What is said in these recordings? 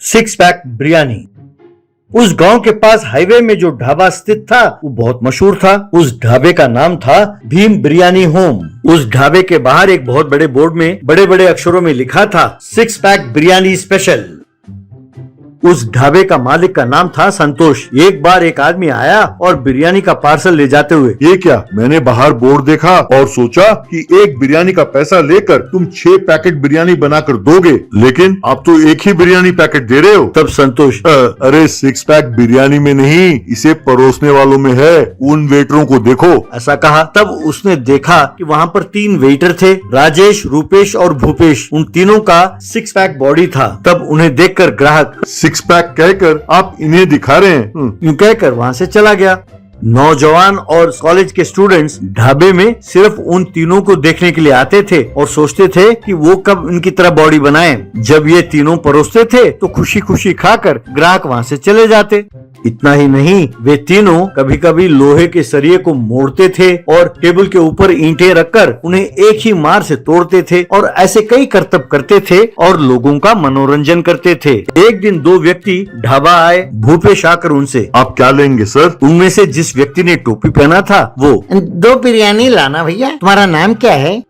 Six pack biryani. उस गांव के पास हाईवे में जो ढाबा स्थित था वो बहुत मशहूर था। उस ढाबे का नाम था भीम बिरयानी होम। उस ढाबे के बाहर एक बहुत बड़े बोर्ड में बड़े बड़े अक्षरों में लिखा था सिक्स पैक बिरयानी स्पेशल। उस ढाबे का मालिक का नाम था संतोष। एक बार एक आदमी आया और बिरयानी का पार्सल ले जाते हुए, ये क्या? मैंने बाहर बोर्ड देखा और सोचा कि एक बिरयानी का पैसा लेकर तुम 6 पैकेट बिरयानी बनाकर दोगे, लेकिन आप तो एक ही बिरयानी पैकेट दे रहे हो। तब संतोष, अरे 6 पैक बिरयानी में नहीं, इसे परोसने वालों में है, उन वेटरों को देखो, ऐसा कहा। तब उसने देखा कि वहाँ पर 3 वेटर थे, राजेश, रूपेश और भूपेश। उन तीनों का 6 पैक बॉडी था। तब उन्हें देखकर ग्राहक 6 पैक कहकर आप इन्हें दिखा रहे हैं। यूं कहकर वहाँ से चला गया। नौजवान और कॉलेज के स्टूडेंट्स ढाबे में सिर्फ उन तीनों को देखने के लिए आते थे और सोचते थे कि वो कब इनकी तरह बॉडी बनाएं। जब ये तीनों परोसते थे तो खुशी खुशी खाकर ग्राहक वहाँ से चले जाते। इतना ही नहीं, वे तीनों कभी कभी लोहे के सरिये को मोड़ते थे और टेबल के ऊपर ईंटें रखकर उन्हें एक ही मार से तोड़ते थे और ऐसे कई करतब करते थे और लोगों का मनोरंजन करते थे। एक दिन 2 व्यक्ति ढाबा आए। भूपेश आकर उनसे, आप क्या लेंगे सर? उनमें से जिस व्यक्ति ने टोपी पहना था वो, 2 बिरयानी लाना भैया। तुम्हारा नाम क्या है?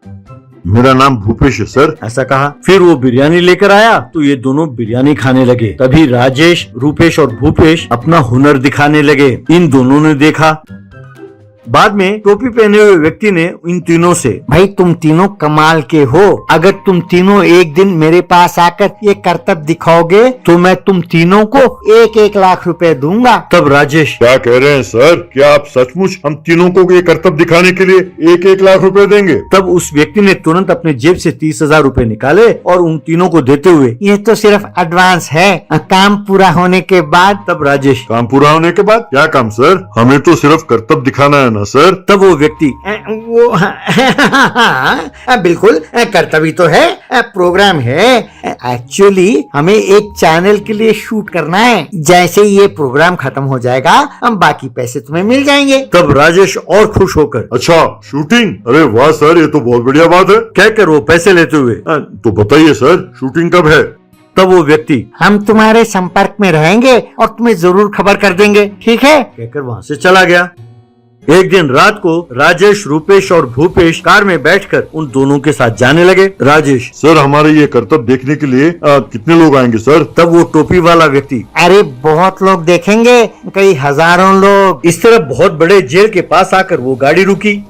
मेरा नाम भूपेश है सर, ऐसा कहा। फिर वो बिरयानी लेकर आया तो ये दोनों बिरयानी खाने लगे। तभी राजेश, रूपेश और भूपेश अपना हुनर दिखाने लगे। इन दोनों ने देखा। बाद में टोपी पहने हुए व्यक्ति ने इन तीनों से, भाई तुम तीनों कमाल के हो। अगर तुम तीनों एक दिन मेरे पास आकर ये करतब दिखाओगे तो मैं तुम तीनों को 1-1 लाख रुपए दूंगा। तब राजेश, क्या कह रहे हैं सर? क्या आप सचमुच हम तीनों को ये करतब दिखाने के लिए 1-1 लाख रुपए देंगे? तब उस व्यक्ति ने तुरंत अपने जेब से 30,000 रुपए निकाले और उन तीनों को देते हुए, ये तो सिर्फ एडवांस है, काम पूरा होने के बाद। तब राजेश, काम पूरा होने के बाद? क्या काम सर? हमें तो सिर्फ करतब दिखाना है ना सर। तब वो व्यक्ति, वो बिल्कुल कर्तव्य तो है, प्रोग्राम है। एक्चुअली हमें एक चैनल के लिए शूट करना है। जैसे ये प्रोग्राम खत्म हो जाएगा हम बाकी पैसे तुम्हें मिल जाएंगे। तब राजेश और खुश होकर, अच्छा शूटिंग? अरे वाह सर, ये तो बहुत बढ़िया बात है। कहकर वो पैसे लेते हुए, तो बताइए सर, शूटिंग कब है? तब वो व्यक्ति, हम तुम्हारे संपर्क में रहेंगे और तुम्हें जरूर खबर कर देंगे, ठीक है? कहकर वहाँ से चला गया। एक दिन रात को राजेश, रूपेश और भूपेश कार में बैठकर उन दोनों के साथ जाने लगे। राजेश, सर हमारे ये करतब देखने के लिए कितने लोग आएंगे सर? तब वो टोपी वाला व्यक्ति, अरे बहुत लोग देखेंगे, कई हजारों लोग। इस तरह बहुत बड़े जेल के पास आकर वो गाड़ी रुकी।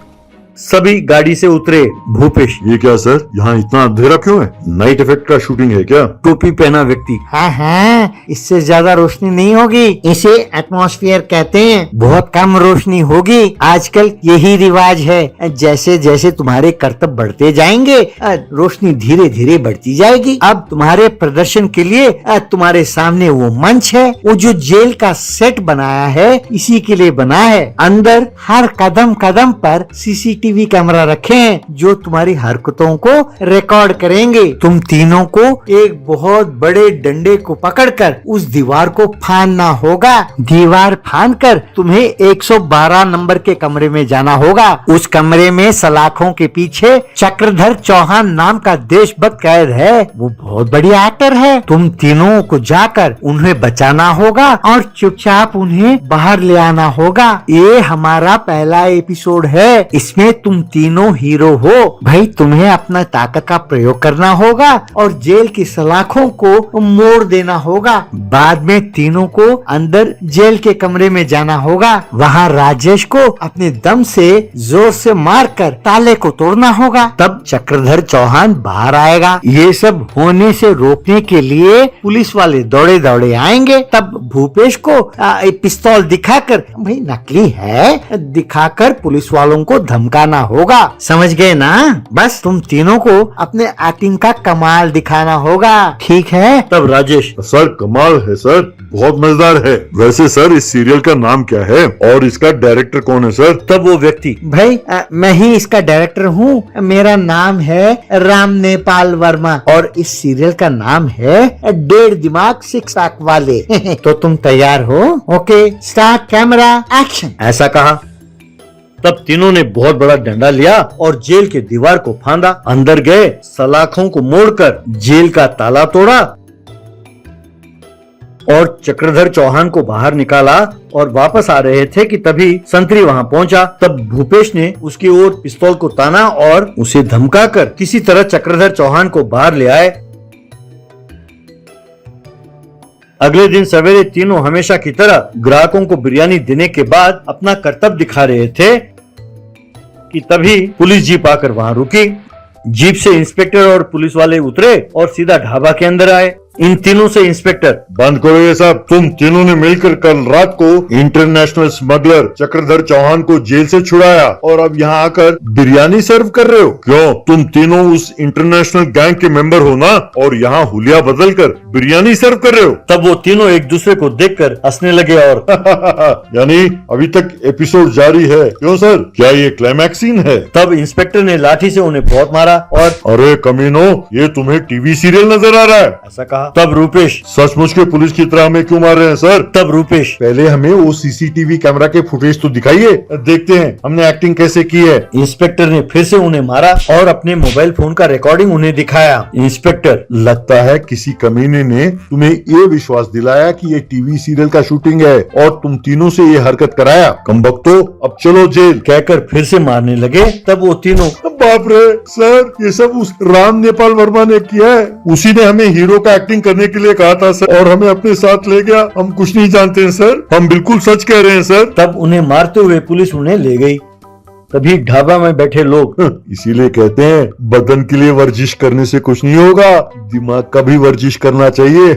सभी गाड़ी से उतरे। भूपेश, ये क्या सर, यहाँ इतना अंधेरा क्यों है? नाइट इफेक्ट का शूटिंग है क्या? टोपी पहना व्यक्ति, हाँ, इससे ज्यादा रोशनी नहीं होगी, इसे एटमॉस्फेयर कहते हैं। बहुत कम रोशनी होगी, आजकल यही रिवाज है। जैसे जैसे तुम्हारे कर्तव्य बढ़ते जाएंगे रोशनी धीरे धीरे बढ़ती जाएगी। अब तुम्हारे प्रदर्शन के लिए तुम्हारे सामने वो मंच है, वो जो जेल का सेट बनाया है इसी के लिए बना है। अंदर हर कदम कदम पर CCTV कैमरा रखे हैं जो तुम्हारी हरकतों को रिकॉर्ड करेंगे। तुम तीनों को एक बहुत बड़े डंडे को पकड़कर उस दीवार को फाड़ना होगा। दीवार फाड़कर तुम्हें 112 नंबर के कमरे में जाना होगा। उस कमरे में सलाखों के पीछे चक्रधर चौहान नाम का देशभक्त कैद है। वो बहुत बढ़िया एक्टर है। तुम तीनों को जाकर उन्हें बचाना होगा और चुपचाप उन्हें बाहर ले आना होगा। ये हमारा पहला एपिसोड है, इसमें तुम तीनों हीरो हो। भाई तुम्हें अपना ताकत का प्रयोग करना होगा और जेल की सलाखों को मोड़ देना होगा। बाद में तीनों को अंदर जेल के कमरे में जाना होगा। वहाँ राजेश को अपने दम से जोर से मारकर ताले को तोड़ना होगा। तब चक्रधर चौहान बाहर आएगा। ये सब होने से रोकने के लिए पुलिस वाले दौड़े दौड़े आएंगे। तब भूपेश को पिस्तौल दिखाकर, भाई नकली है, दिखाकर पुलिस वालों को धमकाना होगा। समझ गए ना? बस तुम तीनों को अपने एक्टिंग का कमाल दिखाना होगा, ठीक है? तब राजेश, सर कमाल है सर, बहुत मजेदार है। वैसे सर इस सीरियल का नाम क्या है और इसका डायरेक्टर कौन है सर? तब वो व्यक्ति, भाई मैं ही इसका डायरेक्टर हूँ, मेरा नाम है राम नेपाल वर्मा और इस सीरियल का नाम है 1.5 दिमाग 6 पैक वाले। तो तुम तैयार हो? Okay, start, camera, action. ऐसा कहा। तब तीनों ने बहुत बड़ा डंडा लिया और जेल के दीवार को फांदा। अंदर गए, सलाखों को मोड़कर जेल का ताला तोड़ा और चक्रधर चौहान को बाहर निकाला और वापस आ रहे थे कि तभी संतरी वहां पहुंचा। तब भूपेश ने उसकी ओर पिस्तौल को ताना और उसे धमकाकर किसी तरह चक्रधर चौहान को बाहर ले आए। अगले दिन सवेरे तीनों हमेशा की तरह ग्राहकों को बिरयानी देने के बाद अपना कर्तव्य दिखा रहे थे कि तभी पुलिस जीप आकर वहां रुकी। जीप से इंस्पेक्टर और पुलिस वाले उतरे और सीधा ढाबा के अंदर आए। इन तीनों से इंस्पेक्टर, बंद करो ये सब। तुम तीनों ने मिलकर कल रात को इंटरनेशनल स्मगलर चक्रधर चौहान को जेल से छुड़ाया और अब यहाँ आकर बिरयानी सर्व कर रहे हो। क्यों? तुम तीनों उस इंटरनेशनल गैंग के मेंबर हो ना, और यहाँ हुलिया बदल कर बिरयानी सर्व कर रहे हो। तब वो तीनों एक दूसरे को देखकर हंसने लगे और यानी अभी तक एपिसोड जारी है। क्यों सर, क्या ये क्लाइमैक्स सीन है? तब इंस्पेक्टर ने लाठी से उन्हें बहुत मारा और अरे कमीनो, ये तुम्हें टीवी सीरियल नजर आ रहा है। ऐसा कहा। तब रूपेश, सचमुच के पुलिस की तरह हमें क्यों मार रहे हैं सर? तब रूपेश, पहले हमें वो सीसीटीवी कैमरा के फुटेज तो दिखाइए, देखते हैं हमने एक्टिंग कैसे की है। इंस्पेक्टर ने फिर से उन्हें मारा और अपने मोबाइल फोन का रिकॉर्डिंग उन्हें दिखाया। इंस्पेक्टर, लगता है किसी कमीने ने तुम्हें ये विश्वास दिलाया कि ये टीवी सीरियल का शूटिंग है और तुम तीनों से ये हरकत कराया। कमबख्तो, अब चलो जेल, कहकर फिर से मारने लगे। तब वो तीनों, बाप रे सर, ये सब उस राम नेपाल वर्मा ने किया है। उसी ने हमें हीरो का एक्टिंग करने के लिए कहा था सर, और हमें अपने साथ ले गया। हम कुछ नहीं जानते हैं सर, हम बिल्कुल सच कह रहे हैं सर। तब उन्हें मारते हुए पुलिस उन्हें ले गई। तभी ढाबा में बैठे लोग, इसीलिए कहते हैं बदन के लिए वर्जिश करने से कुछ नहीं होगा, दिमाग का भी वर्जिश करना चाहिए।